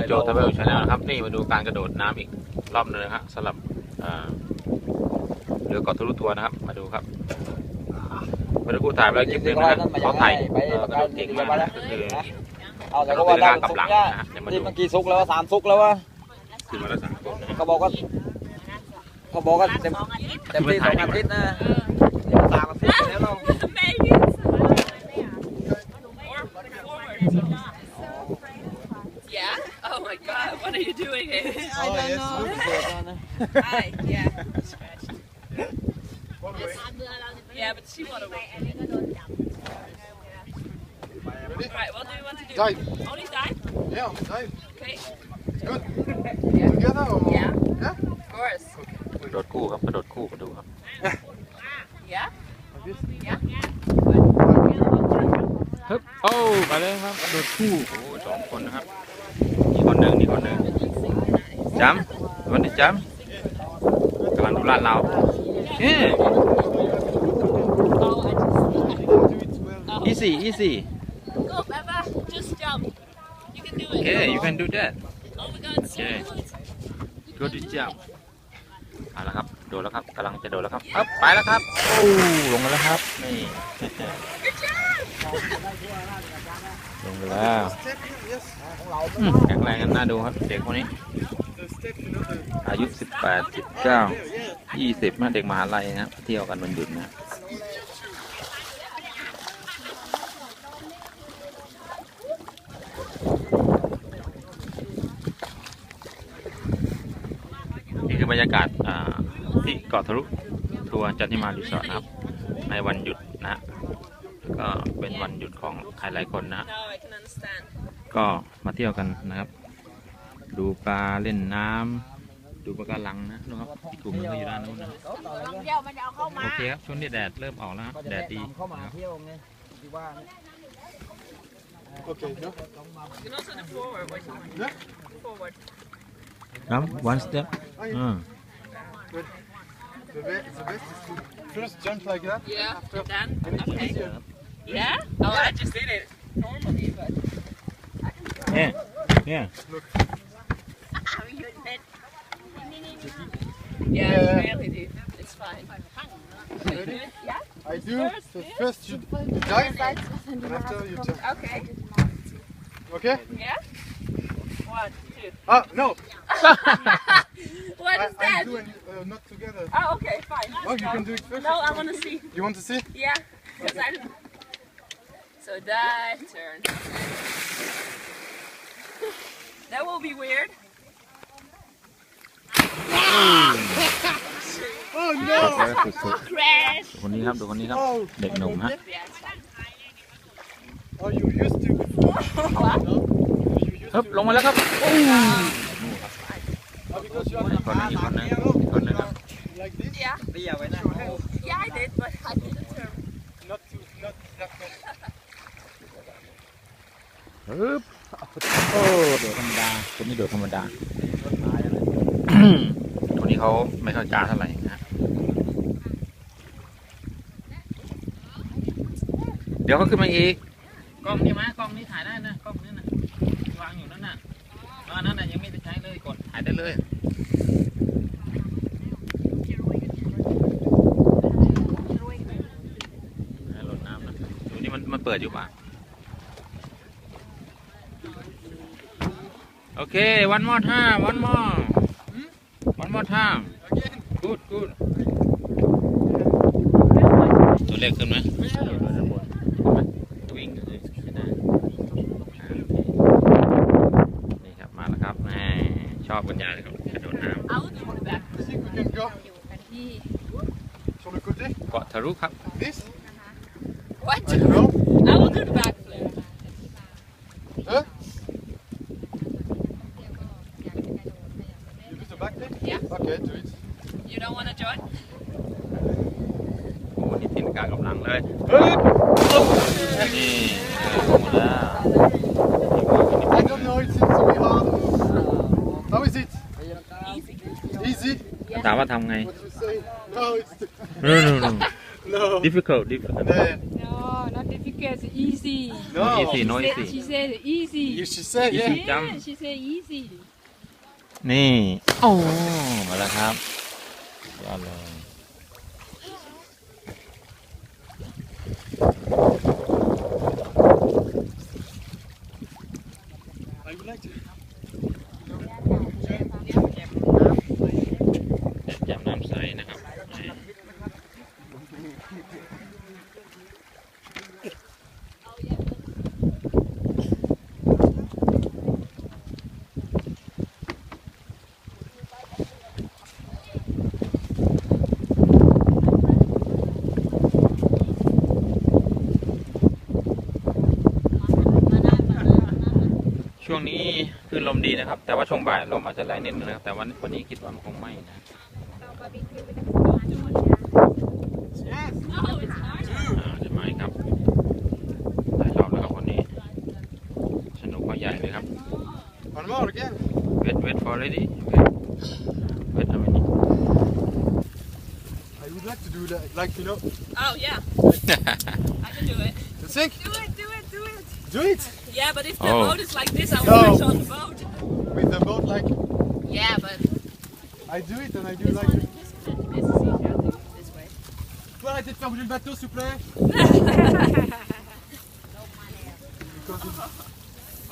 โจทเวลชาแนลนะครับนี่มาดูการกระโดดน้ำอีกรอบนึงนะครับสำหรับเรือเกาะทะลุทัวร์นะครับมาดูครับมาดูกูถ่ายไปแล้วคลิปนึงนะครับเขาถ่ายกระโดดเก่งมากนะก็คือเอาแต่ก็ว่าได้สุกเนี่ยนี่เมื่อกี้สุกแล้ว3 สุกแล้ววะขึ้นมาแล้ว3 คนเขาบอกว่าเต็มที่2 อาทิตย์นะ3 อาทิตย์แล้วเราYeah. Oh my God! What are you doing here? I don't know. Hi. Yeah. Yeah, but she wanna win. Right. What do you want to do? Dive. Only dive? Yeah, dive. Okay. It's good. Together or? Yeah. Yeah. Of course. กระโดดคู่ครับกระโดดคู่มาดูครับ Yeah. Like this. Yeah. ฮึบโอ้ไปเลยครับกระโดดคู่โอ้2 คนนะครับนี่คนหนึ่งจ้ำวันนี้จ้ำกำลังดูลาดเราOh, I just. easy Go, Beba. Just jump. You can do it. okay you can do that Oh my God! So Okay. good. good job เอาละครับโดดแล้วครับกำลังจะโดดแล้วครับไปแล้วครับโอ้ลงมาแล้วครับนี่ ลงไปแล้ว Step, yes. แข็งแรงกันน่าดูครับเด็กคนนี้ The step, you know, the... อายุ18 19 20นะเด็กมหาลัยนะครับเที่ยวกันวันหยุดนะนี่คือบรรยากาศที่เกาะทะลุทัวร์จันทิมารีสอร์ทนะครับในวันหยุดนะฮะก็เป็นวันหยุดของใครหลายคนนะ Now I can understand. ก็มาเที่ยวกันนะครับดูปลาเล่นน้ำดูปลาการังนะนะครับอีกกลุ่มนึงก็อยู่ด้านนู้นนะโอเคครับช่วงนี้แดดเริ่มออกแล้วแดดดี เข้ามาเที่ยวไงที่ว่า Okay, no? You can also do forward. What you want? Yeah? Forward. ครับ one step The best is to first jump like that. Yeah. After, Then. and it's Okay. easier. Yeah. Oh, I just did it normally, but. yeah Yeah, Yeah. it's really deep. It's fine. Ready? Yeah. I do. So first you dive, and after you jump. Okay. Okay? Yeah. 1, 2. Ah, no! What is I that? do and not together. Oh, okay, fine. Oh, you can do it first. No, I want to see. You want to see? Yeah, because I didn't. So that turn. That will be weird. Oh no! สุด Crash. ๆคนนี้ครับดูคนนี้ครับเด็กหนุ่มฮะ Yeah, it's fine. Oh, you used to before? What? No? ฮึบลงมาแล้วครับ Oh, because you are อีกคนนึงอีกคนนึงอีกคนนึงครับ like this? Yeah. เตี้ยไว้นะ Yeah, I did, but I didn't turn. Not that much. ฮึบโอ้โดดธรรมดาคนนี้โดดธรรมดา คนนี้เขาไม่ค่อยกล้าเท่าไหร่นะฮะเดี๋ยวเขาขึ้นมาอีกกล้องนี่ไหมกล้องนี้ถ่ายได้นะกล้องนี้นะวางอยู่นั่นน่ะนั่นน่ะยังไม่ได้ใช้เลยกดถ่ายได้เลยรดน้ำนะดูนี่มันเปิดอยู่ป่ะโอเค one more time one more time good ตัวเล็กขึ้นไหมวิ่งเลยได้นี่ครับมาแล้วครับแหมชอบกันใหญ่เลยครับกระโดดน้ I will do the back. You think we can go sur le côté? ำเกาะทะลุครับ This? What? I don't know. I will do the backflip. Huh? You do the back flip? Yeah. Okay, do it. You don't want to join? โอ้นี่ตีนกากำลังเลยนี่ลงมาแล้ว I don't know, it seems to be hard. How is it? Easy. Easy? ถามว่าทำไง What you say? No, it's no no. difficult Yeah. No, not difficult. it's easy. no No. easy no easy She said easy. She said, Easy. yeah. Jump. She said easy. นี่โอ้มาแล้วครับยอดเลย I would like to. แจ่มน้ำใสนะครับช่วงนี้คือลมดีนะครับ แต่ว่าช่วงบ่ายลมอาจจะแรงนิดนึงนะครับ แต่วันนี้คิดว่ามันคงไม่นะ จะไหมครับหลายรอบแล้วครับคนนี้สนุกกว่าใหญ่เลยครับ One more again. wait for ready wait a minute I would like to do that, like, you know. Oh yeah, I can do it. You think? Do it, do it, do it. Do it Yeah, but if the Oh. boat is like this, I No. will crash on the boat. with the boat, like. Yeah, but I do it and I do this like. one, this is easier to do this way. Faut arrêter de faire bouger le bateau, s'il vous plaît.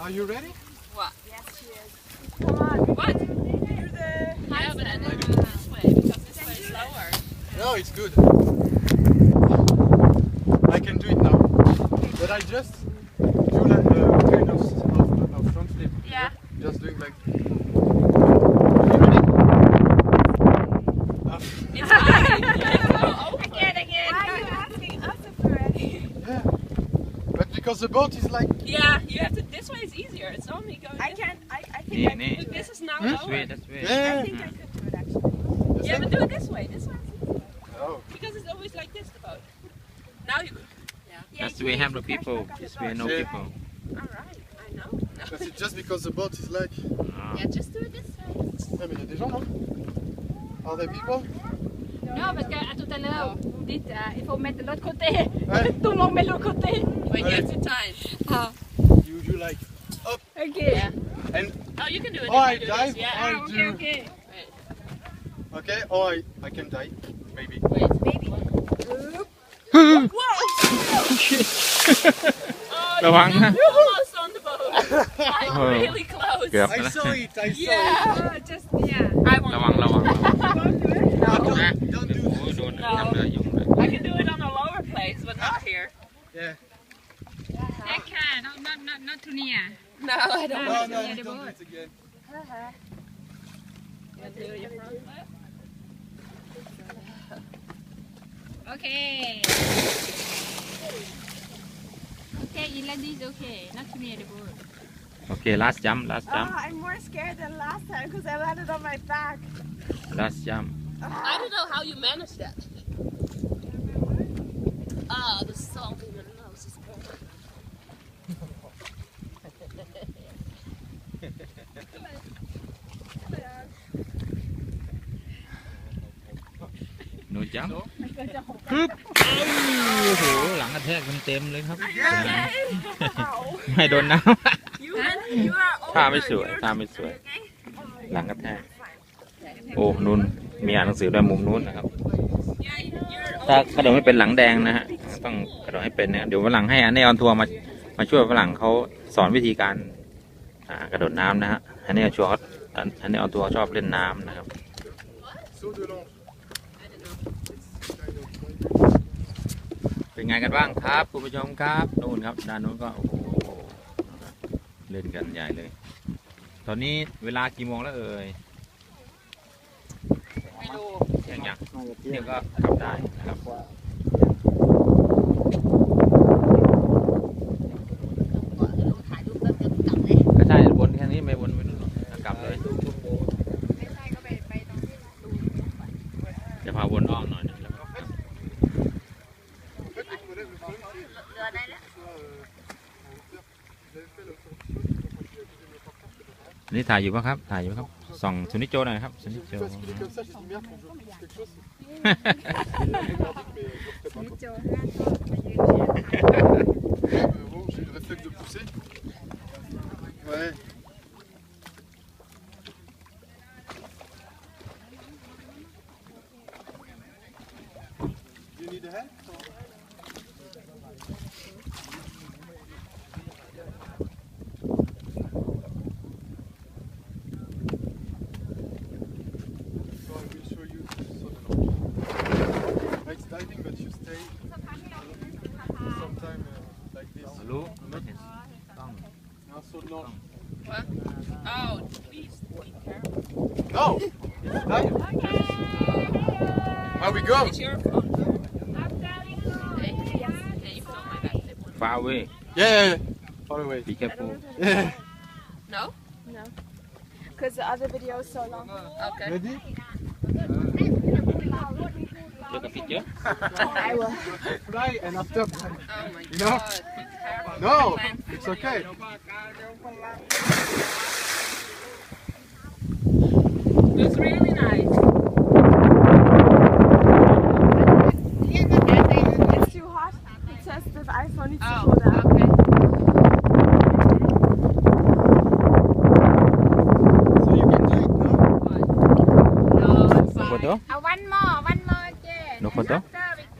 Are you ready? What? Yes, she is. Come on. What? Yeah, but I don't do it this way because this way is lower. No, it's good. I can do it now. But I just do like kind of front flip. Yeah. Just doing like. You ready? It's fine. Again. Why are you asking us if we're ready? Yeah. But because the boat is like. Yeah, you have to. This way is easier. It's only going. I can't. I นี่ think I, นี่ Look, this is now Hmm? that's lower. way that's way I Yeah. think I could do it actually. Yeah, but do it this way. This way. Oh. Because it's always like this, the boat. Now you. that's way have no people this way no Yeah. people All right. I know. But it's just because the boat is like. Ah. Yeah, just do it this way. Ah, mais il y a des gens, non? Are there people? Non, parce qu'à tout à l'heure, vous dites il faut mettre de l'autre côté. Ouais. Tout le monde met de l'autre côté. But you have to time. You do like. Ok. And. Oh, you can do it. Oh, if I you do dive. this. Yeah. I Ok, do. ok. Okay, or I can die. Maybe. Maybe. Oh, ระวังนะ you're almost on the boat. Like Oh. really close. เกือบ I แล้ว saw it, I saw Yeah. Just yeah. I ระ want. วังระวัง it. Don't do โอ้ย this. โดนทำเรือยุ่งเลย I can do it on a lower place, but not here. Yeah. That can, not too near. No, I don't. No, want no, to. you don't do it again. You do your front flip. Okay. Okay, Ilan is okay. Not too near the boat. โอเค last jump last jump I'm more scared than last time because I landed on my back. last jump I don't know how you manage that. Ah, the salt in my nose is burning. หนูจัมปึ๊บโอ้โหหลังกระแทกเต็มๆเลยครับไม่โดนน้ You are ำท่าไม่สวยท่าไม่สวย หลังกระแทกโอ้นุ่นมีอ่านหนังสือด้วยมุมนู้นนะครับ ถ้ากระโดดไม่เป็นหลังแดงนะฮะต้องกระโดดให้เป็นนะเดี๋ยววันหลังให้อันนี้ออนทัวร์มาช่วยฝรั่งเขาสอนวิธีการกระโดดน้ำนะฮะอันนี้ชัวร์อันนี้ออนทัวร์ชอบเล่นน้ำนะครับ Saut de l'ange. เป็นไงกันบ้างครับคุณผู้ชมครับนู่นครับด้านนู้นก็โอ้โหเล่นกันใหญ่เลย ตอนนี้เวลากี่โมงแล้วเอ่ย ไม่รู้ อย่างเนี่ยก็ขับได้นะครับก็ใช่วนแค่นี้ไม่วนไปนู่นหรอกกลับเลยจะพาวนอ้อมหน่อยนึงแล้วก็กลับ En fait, les modèles de film, c'est soit en hauteur. J'avais fait le sortie quand je suis accusé de me faire faire. นี่ถ่ายอยู่ป่ะครับถ่ายอยู่ครับส่องสุนิจโจหน่อยครับสุนิจโจ Parce qu'il est comme ça, j'ai dit merde, faut que je pousse quelque chose. Il a regardé, mais je le ferai pas. รู้ไม่เห็นต้อง Also, no. What? Oh, please be careful. No! It's time. Where we go? It's your phone. Hey, can you film my back? far away Yeah. Far away. be careful Yeah. No? Because the other video is so long. Okay. Ready? look at picture I will. Fly and after. Oh my You know? god. Be careful. No! It's okay. It's really nice. It's too hot. It says the iPhone needs to Oh, cool down. okay. So you can do it now? No, it's no fine. photo One more, Jen. no photo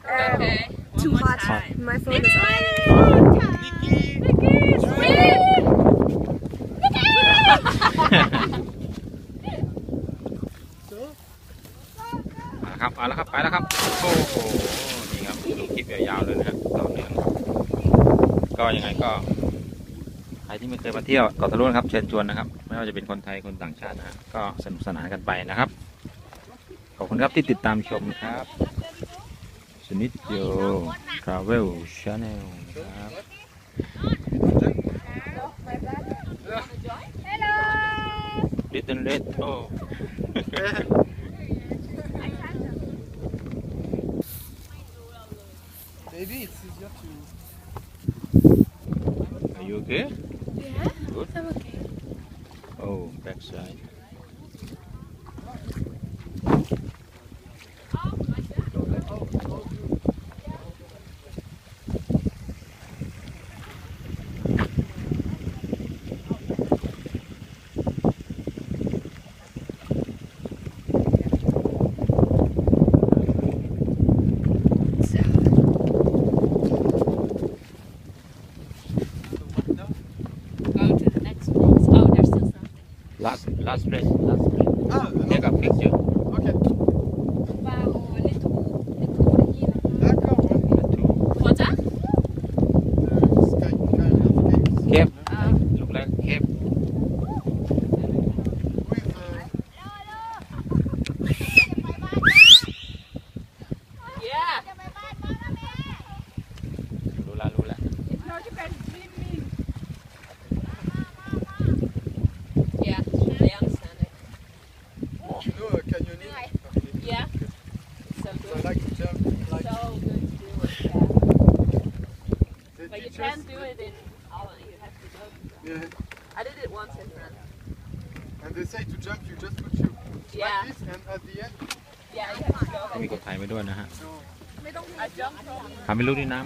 Okay. Too One more hot. time. My phone is on.เอาละครับไปแล้วครับโอ้โหนี่ครับดูคลิปยาวๆเลยนะครับต่อเนื่องก็ยังไงก็ใครที่ไม่เคยมาเที่ยวเกาะทะลุนะครับเชิญชวนนะครับไม่ว่าจะเป็นคนไทยคนต่างชาตินะฮะก็สนุกสนานกันไปนะครับขอบคุณครับที่ติดตามชมครับสนิทโย Travel Channel นะครับ Little Red โอ้ Maybe it's easier to. Are you okay? Yeah, Good. I'm okay. Oh, backside. Go to the next place. Oh, there's still something. Last place. Last place. Ah, Take a picture. ok. D'accord, ouais. What's that? Sky, kind of caves. Cave. Look like cave. With, Yeah. รู้ละรู้ละ Yeah. They understand it. you know, canyoning. Yeah. So So I good. like to jump. Like So good to do it. Yeah. they But you teach can't us. do it in Holland. You have to go. Yeah. I did it once in France. And they say to jump, you just put you Yeah. like this, and at the end, Yeah, you have to go. มีกดถ่ายไปด้วยนะฮะ so I jumped from ทำไม่รู้ด้วยน้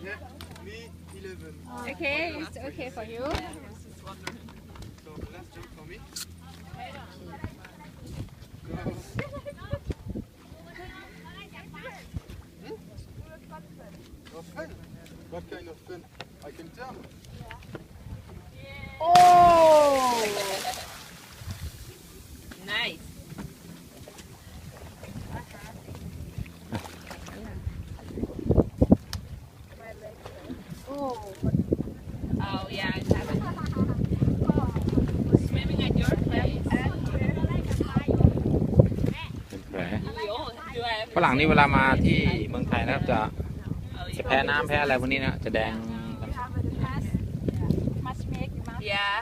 yeah, me 11. Okay, it's okay for you. So last jump for me. Go. Oh, fun. What kind of fun? I can tell. nice. Oh yeah, I have it. Swimming at your place. ำเป็นแผล We all do I have ฝรั่งนี่เวลามาที่เมืองไทยนะครับจะ Oh, you แพ้น้ำแพ้อะไรพวกนี้นะจะแดง Yeah.